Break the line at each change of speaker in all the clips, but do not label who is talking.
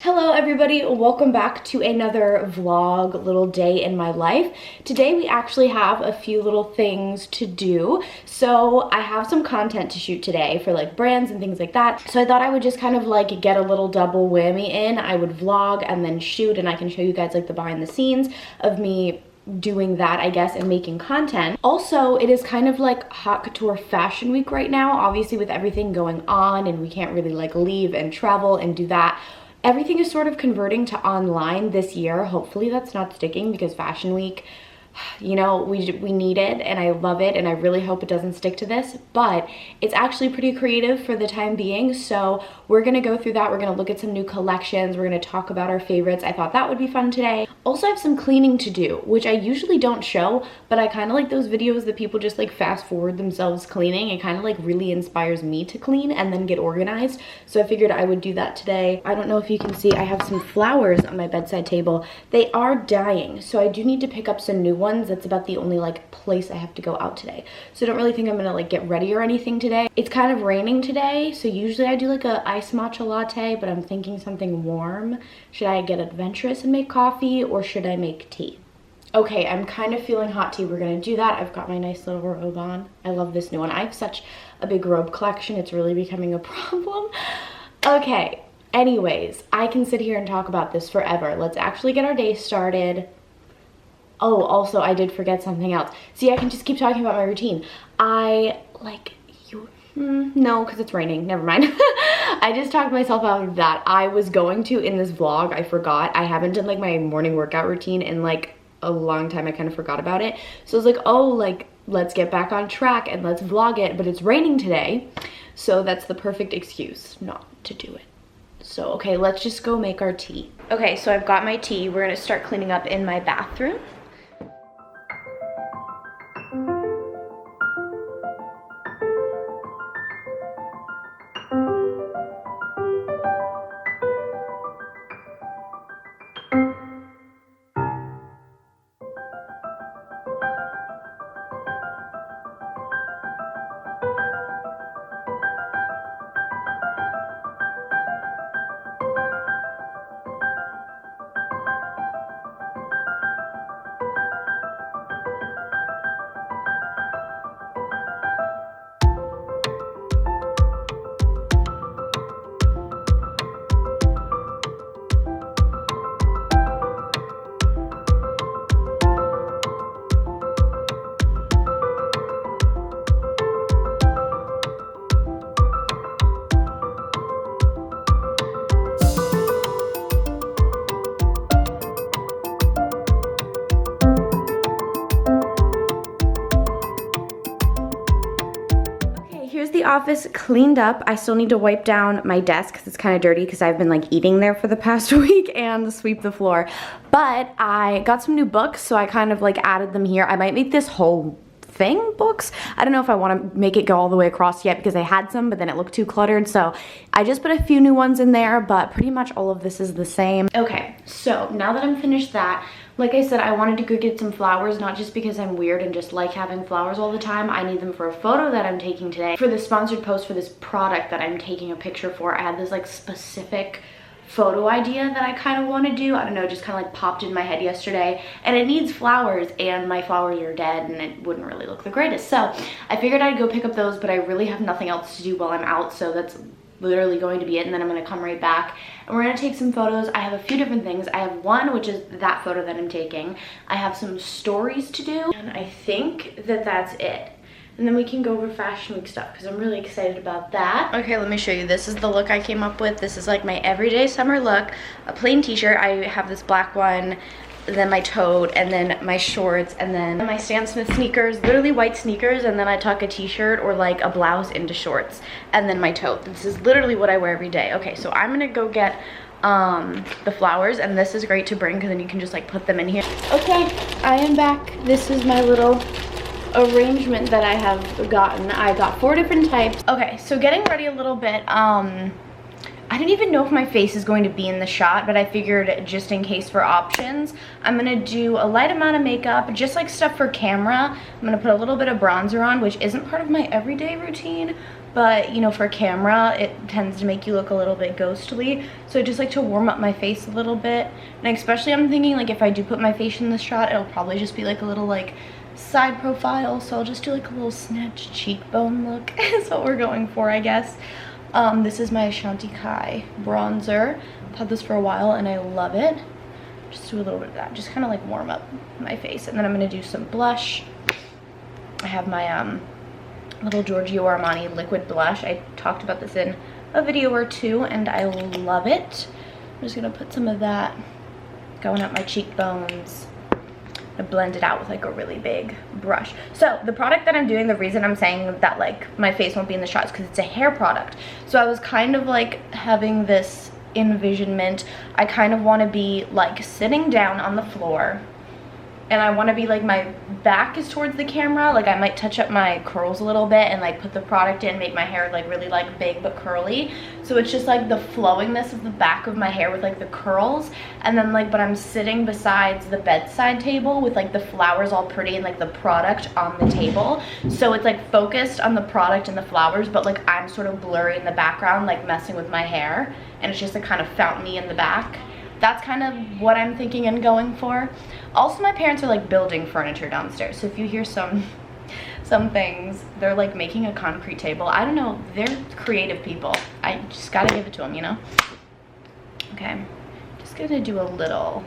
Hello everybody, welcome back to another vlog, little day in my life. Today we actually have a few little things to do. So I have some content to shoot today for like brands and things like that. So I thought I would just kind of like get a little double whammy in. I would vlog and then shoot, and I can show you guys like the behind the scenes of me doing that, I guess, and making content. Also, it is kind of like haute couture fashion week right now, obviously with everything going on and we can't really like leave and travel and do that. Everything is sort of converting to online this year. Hopefully that's not sticking, because fashion week, you know, we need it and I love it, and I really hope it doesn't stick to this, but it's actually pretty creative for the time being. So we're gonna go through that. We're gonna look at some new collections. We're gonna talk about our favorites. I thought that would be fun today. Also, I have some cleaning to do, which I usually don't show, but I kind of like those videos that people just like fast forward themselves cleaning. It kind of like really inspires me to clean and then get organized. So I figured I would do that today. I don't know if you can see, I have some flowers on my bedside table. They are dying, so I do need to pick up some new ones. That's about the only like place I have to go out today. So I don't really think I'm gonna like get ready or anything today. It's kind of raining today, so usually I do like a iced matcha latte, but I'm thinking something warm. Should I get adventurous and make coffee, or should I make tea? Okay, I'm kind of feeling hot tea. We're gonna do that. I've got my nice little robe on. I love this new one. I have such a big robe collection. It's really becoming a problem. Okay, anyways, I can sit here and talk about this forever. Let's actually get our day started. Oh, also, I did forget something else. See, I can just keep talking about my routine. No, because it's raining. Never mind. I just talked myself out of that. I was going to in this vlog. I forgot. I haven't done like my morning workout routine in like a long time. I kind of forgot about it. So I was like, oh, like, let's get back on track and let's vlog it. But it's raining today, so that's the perfect excuse not to do it. So, okay, let's just go make our tea. Okay, so I've got my tea. We're gonna start cleaning up in my bathroom. The office cleaned up. I still need to wipe down my desk because it's kind of dirty because I've been like eating there for the past week, and sweep the floor. But I got some new books, so I kind of like added them here. I might make this whole thing books. I don't know if I want to make it go all the way across yet, because I had some but then it looked too cluttered, so I just put a few new ones in there, but pretty much all of this is the same. Okay, so now that I'm finished that, like I said, I wanted to go get some flowers, not just because I'm weird and just like having flowers all the time. I need them for a photo that I'm taking today. For the sponsored post for this product that I'm taking a picture for, I had this like specific photo idea that I kind of want to do. I don't know, just kind of like popped in my head yesterday, and it needs flowers, and my flowers are dead and it wouldn't really look the greatest. So I figured I'd go pick up those, but I really have nothing else to do while I'm out, so that's literally going to be it. And then I'm going to come right back and we're going to take some photos. I have a few different things. I have one, which is that photo that I'm taking. I have some stories to do, and I think that that's it. And then we can go over fashion week stuff, because I'm really excited about that. Okay, let me show you. This is the look I came up with. This is like my everyday summer look. A plain t-shirt. I have this black one, then my tote, and then my shorts, and then my Stan Smith sneakers, literally white sneakers, and then I tuck a t-shirt or like a blouse into shorts, and then my tote. This is literally what I wear every day. Okay, so I'm gonna go get the flowers, and this is great to bring because then you can just like put them in here. Okay, I am back. This is my little arrangement that I have gotten. I got 4 different types. Okay, so getting ready a little bit. I don't even know if my face is going to be in the shot, but I figured just in case for options, I'm gonna do a light amount of makeup, just like stuff for camera. I'm gonna put a little bit of bronzer on, which isn't part of my everyday routine, but you know, for camera it tends to make you look a little bit ghostly, so I just like to warm up my face a little bit. And especially I'm thinking like if I do put my face in the shot, it'll probably just be like a little like side profile, so I'll just do like a little snatched cheekbone look is what we're going for, I guess. This is my Ashanti Kai bronzer. I've had this for a while and I love it. Just do a little bit of that, just kind of like warm up my face. And then I'm going to do some blush. I have my little Giorgio Armani liquid blush. I talked about this in a video or two and I love it. I'm just going to put some of that going up my cheekbones. I blend it out with like a really big brush. So the product that I'm doing, the reason I'm saying that like my face won't be in the shot is because it's a hair product. So I was kind of like having this envisionment. I kind of want to be like sitting down on the floor, and I want to be like my back is towards the camera. Like I might touch up my curls a little bit and like put the product in, make my hair like really like big but curly. So it's just like the flowingness of the back of my hair with like the curls. And then like, but I'm sitting besides the bedside table with like the flowers all pretty and like the product on the table. So it's like focused on the product and the flowers, but like I'm sort of blurry in the background, like messing with my hair. And it's just a kind of fountainy in the back. That's kind of what I'm thinking and going for. Also, my parents are like building furniture downstairs, so if you hear some things, they're like making a concrete table. I don't know, they're creative people. I just gotta give it to them, you know? Okay, just gonna do a little,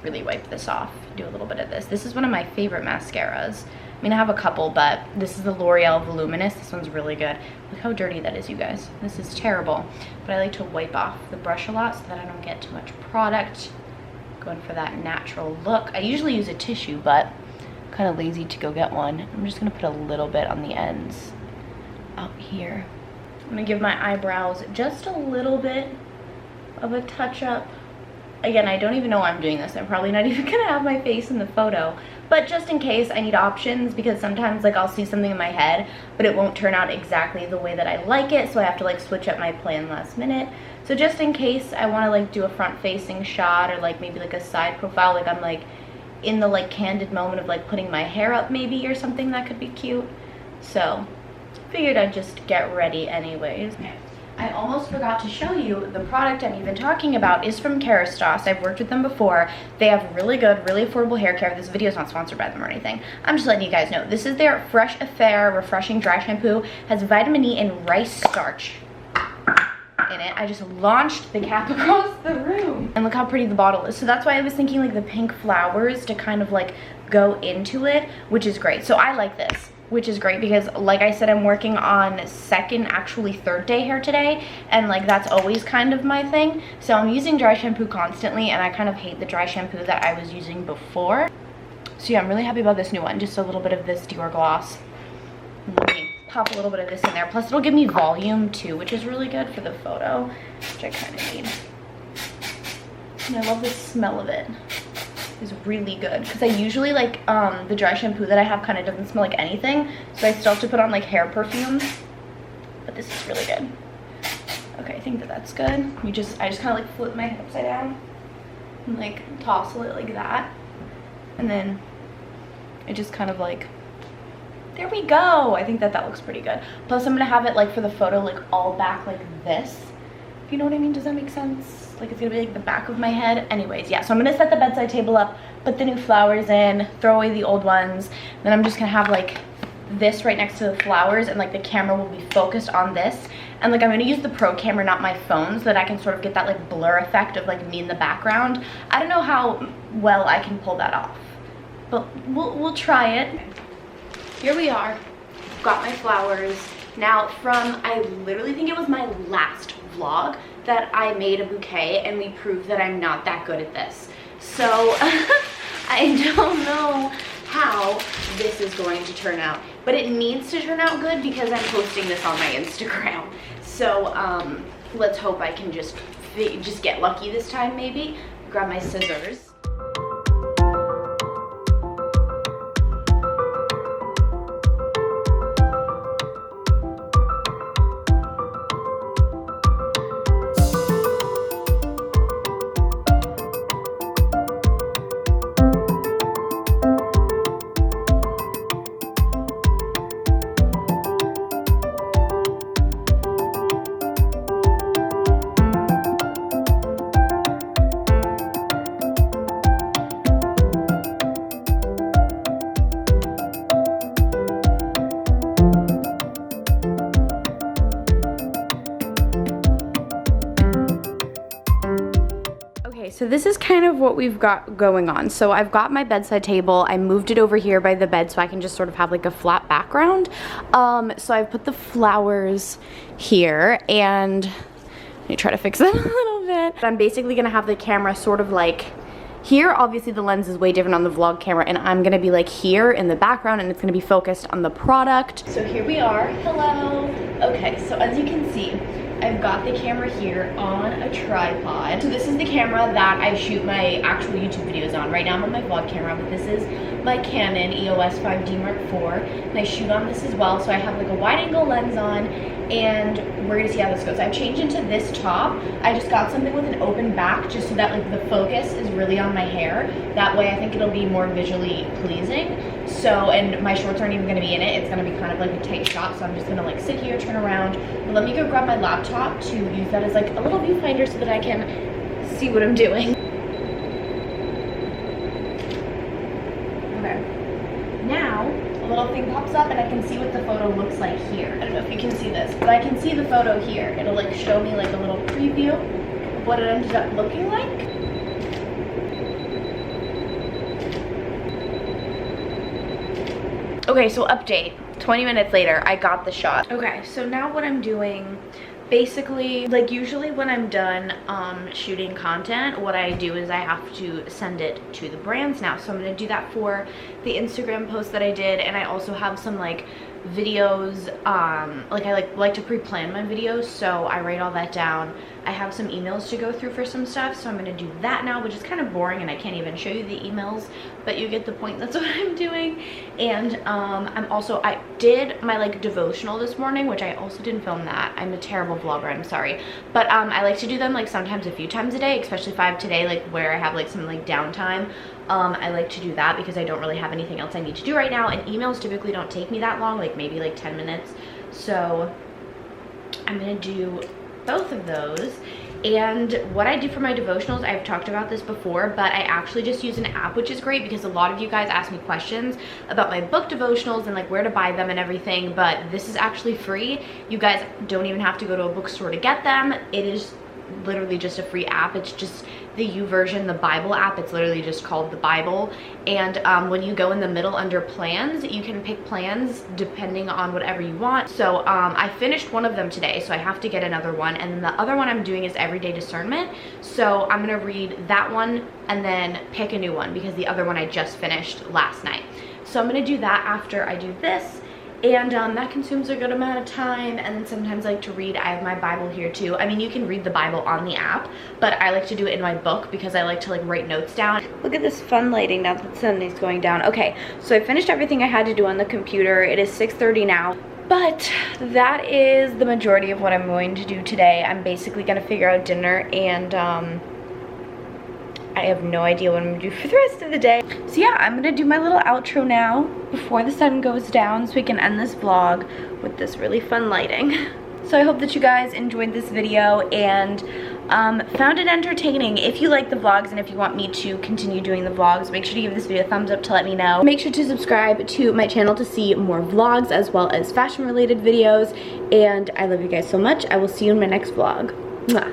really wipe this off, do a little bit of this. This is one of my favorite mascaras. I mean, I have a couple, but this is the L'Oreal Voluminous. This one's really good. Look how dirty that is, you guys. This is terrible. But I like to wipe off the brush a lot so that I don't get too much product. Going for that natural look. I usually use a tissue, but I'm kind of lazy to go get one. I'm just going to put a little bit on the ends out here. I'm going to give my eyebrows just a little bit of a touch-up. Again, I don't even know why I'm doing this. I'm probably not even going to have my face in the photo. But just in case, I need options, because sometimes like I'll see something in my head, but it won't turn out exactly the way that I like it, so I have to like switch up my plan last minute. So just in case I want to like do a front-facing shot or like maybe like a side profile, like I'm like in the like candid moment of like putting my hair up maybe or something, that could be cute. So figured I'd just get ready anyways. I almost forgot to show you the product I'm even talking about is from Kerastase. I've worked with them before. They have really good, really affordable hair care. This video is not sponsored by them or anything. I'm just letting you guys know. This is their Fresh Affair Refreshing Dry Shampoo. Has vitamin E and rice starch in it. I just launched the cap across the room. And look how pretty the bottle is. So that's why I was thinking like the pink flowers to kind of like go into it, which is great. So I like this, which is great because like I said, I'm working on second, actually third day hair today, and like that's always kind of my thing. So I'm using dry shampoo constantly, and I kind of hate the dry shampoo that I was using before. So yeah, I'm really happy about this new one. Just a little bit of this Dior gloss. Let me pop a little bit of this in there. Plus it'll give me volume too, which is really good for the photo, which I kind of need. And I love the smell of it. Is really good because I usually like the dry shampoo that I have kind of doesn't smell like anything, so I still have to put on like hair perfume, but this is really good. Okay, I think that that's good. I just kind of like flip my head upside down and like tousle it like that, and then it just kind of like, there we go. I think that that looks pretty good. Plus I'm gonna have it like for the photo like all back like this, if you know what I mean. Does that make sense? Like it's gonna be like the back of my head. Anyways, yeah, so I'm gonna set the bedside table up, put the new flowers in, throw away the old ones, then I'm just gonna have like this right next to the flowers, and like the camera will be focused on this, and like I'm gonna use the pro camera, not my phone, so that I can sort of get that like blur effect of like me in the background. I don't know how well I can pull that off, but we'll try it. Here we are, got my flowers. Now from, I literally think it was my last vlog that I made a bouquet, and we proved that I'm not that good at this. So I don't know how this is going to turn out, but it needs to turn out good because I'm posting this on my Instagram. So let's hope I can just get lucky this time maybe. Grab my scissors. so this is kind of what we've got going on. So I've got my bedside table. I moved it over here by the bed so I can just sort of have like a flat background. So I've put the flowers here, and let me try to fix that a little bit. I'm basically gonna have the camera sort of like here. Obviously the lens is way different on the vlog camera, and I'm gonna be like here in the background, and it's gonna be focused on the product. So here we are. Hello. Okay, so as you can see, I've got the camera here on a tripod. So this is the camera that I shoot my actual YouTube videos on. Right now I'm on my vlog camera, but this is my Canon EOS 5D Mark IV, and I shoot on this as well. So I have like a wide angle lens on, and we're gonna see how this goes. I've changed into this top. I just got something with an open back just so that like the focus is really on my hair. That way I think it'll be more visually pleasing. So, and my shorts aren't even gonna be in it. It's gonna be kind of like a tight shot, so I'm just gonna like sit here, turn around. But let me go grab my laptop to use that as like a little viewfinder so that I can see what I'm doing. Okay. Now, a little thing pops up and I can see what the photo looks like here. I don't know if you can see this, but I can see the photo here. It'll like show me like a little preview of what it ended up looking like. Okay, so update. 20 minutes later, I got the shot. Okay, so now what I'm doing, basically, like usually when I'm done shooting content, what I do is I have to send it to the brands now. So I'm gonna do that for the Instagram post that I did, and I also have some like videos, like I like to pre-plan my videos, so I write all that down. I have some emails to go through for some stuff, so I'm gonna do that now, which is kind of boring and I can't even show you the emails, but you get the point. That's what I'm doing. And I did my like devotional this morning, which I also didn't film that. I'm a terrible vlogger, I'm sorry, but I like to do them like sometimes a few times a day, especially 5 today, like where I have like some like downtime. I like to do that because I don't really have anything else I need to do right now, and emails typically don't take me that long, like maybe like 10 minutes. So I'm gonna do both of those. And what I do for my devotionals, I've talked about this before, but I actually just use an app, which is great because a lot of you guys ask me questions about my book devotionals and like where to buy them and everything, but this is actually free. You guys don't even have to go to a bookstore to get them. It is literally just a free app. It's just the YouVersion, the Bible app. It's literally just called the Bible. And when you go in the middle under plans, you can pick plans depending on whatever you want. So I finished one of them today, so I have to get another one. And then the other one I'm doing is Everyday Discernment. So I'm gonna read that one and then pick a new one because the other one I just finished last night. So I'm gonna do that after I do this. And that consumes a good amount of time. And then sometimes I like to read. I have my Bible here too. I mean, you can read the Bible on the app, but I like to do it in my book because I like to like write notes down. Look at this fun lighting now that the sun is going down. Okay, so I finished everything I had to do on the computer. It is 6:30 now. But that is the majority of what I'm going to do today. I'm basically gonna figure out dinner, and I have no idea what I'm gonna do for the rest of the day. So yeah, I'm gonna do my little outro now before the sun goes down so we can end this vlog with this really fun lighting. So I hope that you guys enjoyed this video and found it entertaining. If you like the vlogs and if you want me to continue doing the vlogs, make sure to give this video a thumbs up to let me know. Make sure to subscribe to my channel to see more vlogs as well as fashion related videos. And I love you guys so much. I will see you in my next vlog. Mwah.